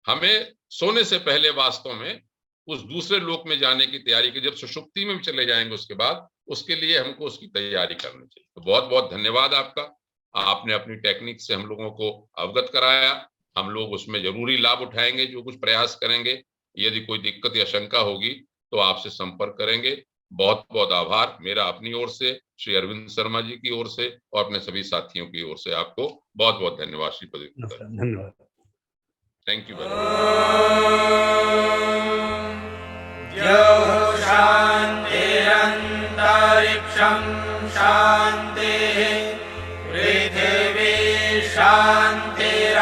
हमें सोने से पहले वास्तव में उस दूसरे लोक में जाने की तैयारी की, जब सुषुप्ति में चले जाएंगे उसके बाद, उसके लिए हमको उसकी तैयारी करनी चाहिए। तो बहुत बहुत धन्यवाद आपका। आपने अपनी टेक्निक से हम लोगों को अवगत कराया। हम लोग उसमें जरूरी लाभ उठाएंगे, जो कुछ प्रयास करेंगे। यदि कोई दिक्कत या शंका होगी तो आपसे संपर्क करेंगे। बहुत बहुत आभार मेरा अपनी ओर से, श्री अरविंद शर्मा जी की ओर से और अपने सभी साथियों की ओर से। आपको बहुत बहुत धन्यवाद श्री प्रदीप। धन्यवाद। Thank you. शांतिरंतरिक्षं शान्तिः पृथिवी शान्तिरापः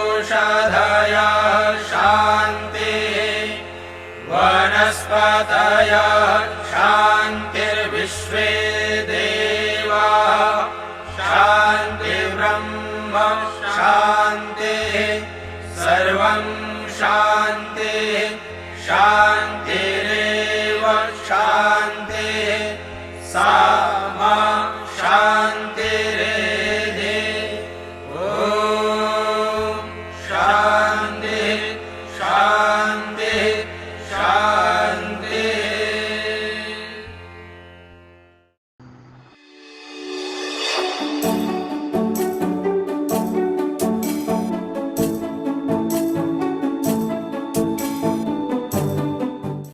शान्तिरोषधयः शान्तिः वनस्पतयः शान्तिर्विश्वे देवाः शान्तिर्ब्रह्म शान्तिः सर्वं शान्तिः शान्तिरेव शान्तिः सा